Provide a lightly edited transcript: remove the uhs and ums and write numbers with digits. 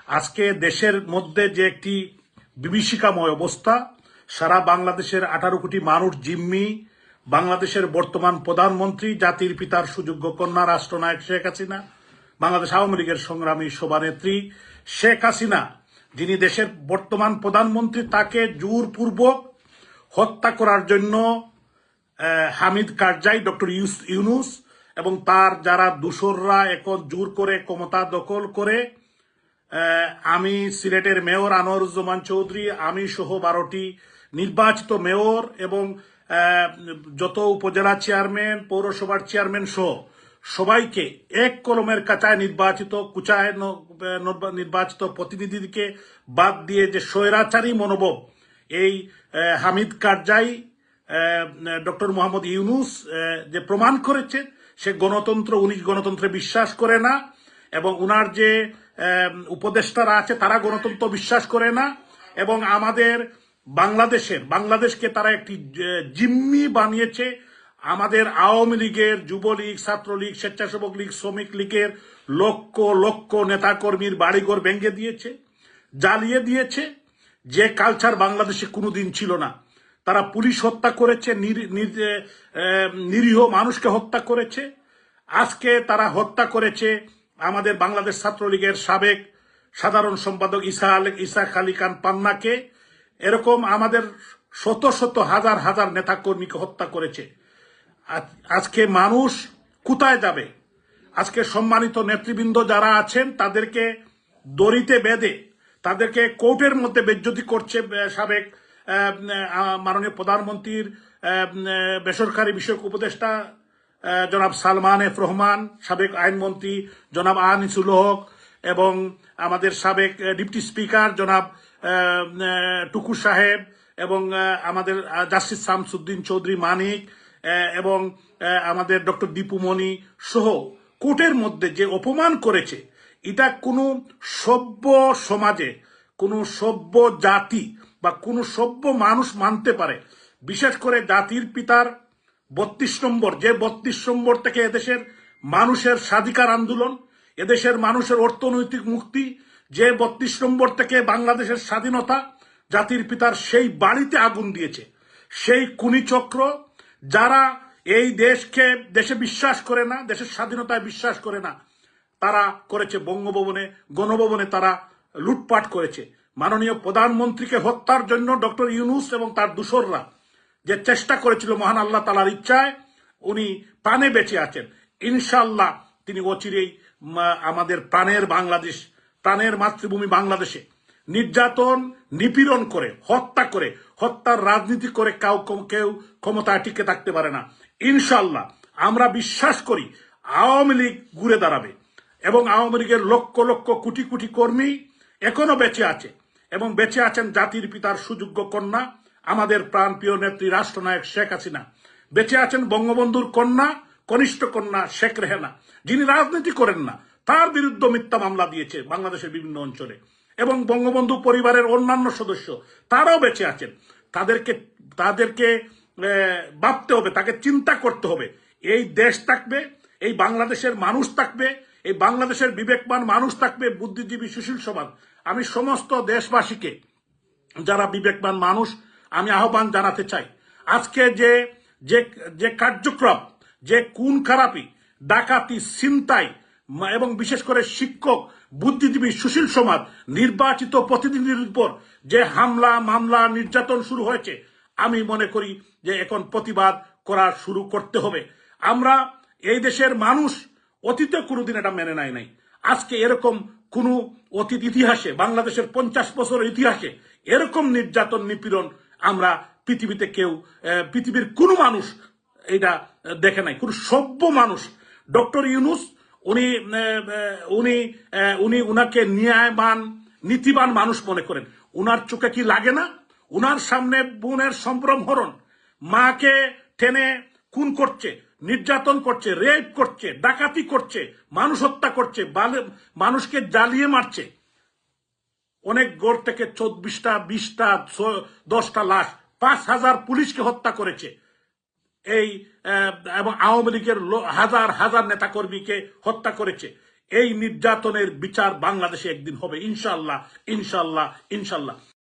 আজকে দেশের মধ্যে যে একটি বিভীষিকাময় অবস্থা, সারা বাংলাদেশের 18 কোটি মানুষ জিম্মি, বাংলাদেশের বর্তমান প্রধানমন্ত্রী, জাতির পিতার সুযোগ্য কন্যা, রাষ্ট্রনায়ক শেখ হাসিনা, বাংলাদেশ আওয়ামী লীগের সংগ্রামী সভানেত্রী শেখ হাসিনা, যিনি দেশের বর্তমান প্রধানমন্ত্রী, তাকে জোরপূর্বক হত্যা করার জন্য হামিদ কারজাই, ডক্টর ইউনূস এবং তার যারা দূষররা এখন জোর করে ক্ষমতা দখল করে, আমি সিলেটের মেয়র আনোয়ারুজ্জামান চৌধুরী, আমি সহ 12টি নির্বাচিত মেয়র এবং যত উপজেলা চেয়ারম্যান, পৌরসভার চেয়ারম্যান সহ সবাইকে এক কলমের কাঁচায় নির্বাচিত প্রতিনিধিকে বাদ দিয়ে যে স্বৈরাচারী মনোভাব এই হামিদ কারজাই, ডক্টর মোহাম্মদ ইউনূস যে প্রমাণ করেছে, সে উনি গণতন্ত্রে বিশ্বাস করে না এবং উনার যে উপদেষ্টারা আছে তারা গণতন্ত্র বিশ্বাস করে না এবং আমাদের বাংলাদেশকে তারা একটি জিম্মি বানিয়েছে। আমাদের আওয়ামী লীগের, যুবলীগ, ছাত্রলীগ, স্বেচ্ছাসেবক লীগ, শ্রমিক লীগের লক্ষ লক্ষ নেতাকর্মীর বাড়িঘর ভেঙে দিয়েছে, জ্বালিয়ে দিয়েছে, যে কালচার বাংলাদেশে কোনোদিন ছিল না। তারা পুলিশ হত্যা করেছে, নিরীহ মানুষকে হত্যা করেছে। আজকে তারা হত্যা করেছে আমাদের বাংলাদেশ ছাত্রলীগের সাবেক সাধারণ সম্পাদক ইসাক আলী খান পান্নাকে। এরকম আমাদের শত শত হাজার হাজার নেতাকর্মীকে হত্যা করেছে। আজকে মানুষ কোথায় যাবে? আজকে সম্মানিত নেতৃবৃন্দ যারা আছেন তাদেরকে দড়িতে বেঁধে তাদেরকে কোর্টের মধ্যে বেজ্জতি করছে সাবেক মাননীয় প্রধানমন্ত্রীর বেসরকারি বিষয়ক উপদেষ্টা জনাব সালমান এফ রহমান, সাবেক আইনমন্ত্রী জনাব আনিসুল হক এবং আমাদের সাবেক ডিপটি স্পিকার জনাব টুকু সাহেব এবং আমাদের জাস্টিস শামসুদ্দিন চৌধুরী মানিক এবং আমাদের ডক্টর দীপুমণি সহ কোর্টের মধ্যে যে অপমান করেছে, এটা কোনো সভ্য সমাজে, কোনো সভ্য জাতি বা কোনো সভ্য মানুষ মানতে পারে? বিশেষ করে জাতির পিতার 32 নম্বর, যে 32 নম্বর থেকে এদেশের মানুষের স্বাধিকার আন্দোলন, এদেশের মানুষের অর্থনৈতিক মুক্তি, যে 32 নম্বর থেকে বাংলাদেশের স্বাধীনতা, জাতির পিতার সেই বাড়িতে আগুন দিয়েছে সেই খুনি চক্র, যারা এই দেশে বিশ্বাস করে না, দেশের স্বাধীনতায় বিশ্বাস করে না, তারা করেছে বঙ্গভবনে, গণভবনে তারা লুটপাট করেছে। মাননীয় প্রধানমন্ত্রীকে হত্যার জন্য ডক্টর ইউনূস এবং তার দূষররা যে চেষ্টা করেছিল, মহান আল্লাহ তাআলার ইচ্ছায় উনি প্রাণে বেঁচে আছেন। ইনশাআল্লাহ তিনি অচিরেই আমাদের প্রাণের বাংলাদেশ, প্রাণের মাতৃভূমি বাংলাদেশে নির্যাতন, নিপীড়ন করে, হত্যার রাজনীতি করে কেউ ক্ষমতায় টিকে থাকতে পারে না। ইনশাআল্লাহ আমরা বিশ্বাস করি আওয়ামী লীগ ঘুরে দাঁড়াবে এবং আওয়ামী লীগের লক্ষ লক্ষ কোটি কোটি কর্মী এখনো বেঁচে আছে এবং বেঁচে আছেন জাতির পিতার সুযোগ্য কন্যা, আমাদের প্রাণপ্রিয় নেত্রী রাষ্ট্রনায়ক শেখ হাসিনা। বেঁচে আছেন বঙ্গবন্ধুর কন্যা, কনিষ্ঠ কন্যা শেখ রেহানা, যিনি রাজনীতি করেন না, তার বিরুদ্ধে মিথ্যা মামলা দিয়েছে বাংলাদেশের বিভিন্ন অঞ্চলে, এবং বঙ্গবন্ধু পরিবারের অন্যান্য সদস্য তারাও বেঁচে আছেন। তাদেরকে ভাবতে হবে, তাকে চিন্তা করতে হবে। এই দেশ থাকবে, এই বাংলাদেশের মানুষ থাকবে, এই বাংলাদেশের বিবেকবান মানুষ থাকবে, বুদ্ধিজীবী সুশীল সমাজ। আমি সমস্ত দেশবাসীকে, যারা বিবেকবান মানুষ, আমি আহ্বান জানাতে চাই, আজকে যে কার্যক্রম, যে খুন খারাপি, ডাকাতি, ছিনতাই এবং বিশেষ করে শিক্ষক, বুদ্ধিজীবী সুশীল সমাজ, নির্বাচিত প্রতিনিধির উপর যে হামলা, মামলা, নির্যাতন শুরু হয়েছে, আমি মনে করি যে এখন প্রতিবাদ করা শুরু করতে হবে। আমরা এই দেশের মানুষ অতীতে কোনোদিন এটা মেনে নেয় নাই। আজকে এরকম কোনো অতীত ইতিহাসে, বাংলাদেশের 50 বছরের ইতিহাসে এরকম নির্যাতন, নিপীড়ন আমরা পৃথিবীর কোনো মানুষ এটা দেখে নাই, কোনো সভ্য মানুষ। ডক্টর ইউনূস উনাকে ন্যায়বান, নীতিবান মানুষ মনে করেন। উনার চোখে কি লাগে না? উনার সামনে বোনের সম্ভ্রমহরণ, মাকে টেনে খুন করছে, নির্যাতন করছে, রেপ করছে, ডাকাতি করছে, মানুষ হত্যা করছে, মানুষকে জ্বালিয়ে মারছে। অনেক গড় থেকে 24টা, 20টা, 10টা লাশ, 5000 পুলিশকে হত্যা করেছে এবং আওয়ামী লীগের হাজার হাজার নেতাকর্মীকে হত্যা করেছে। এই নির্যাতনের বিচার বাংলাদেশে একদিন হবে, ইনশাল্লাহ, ইনশাল্লাহ, ইনশাল্লাহ।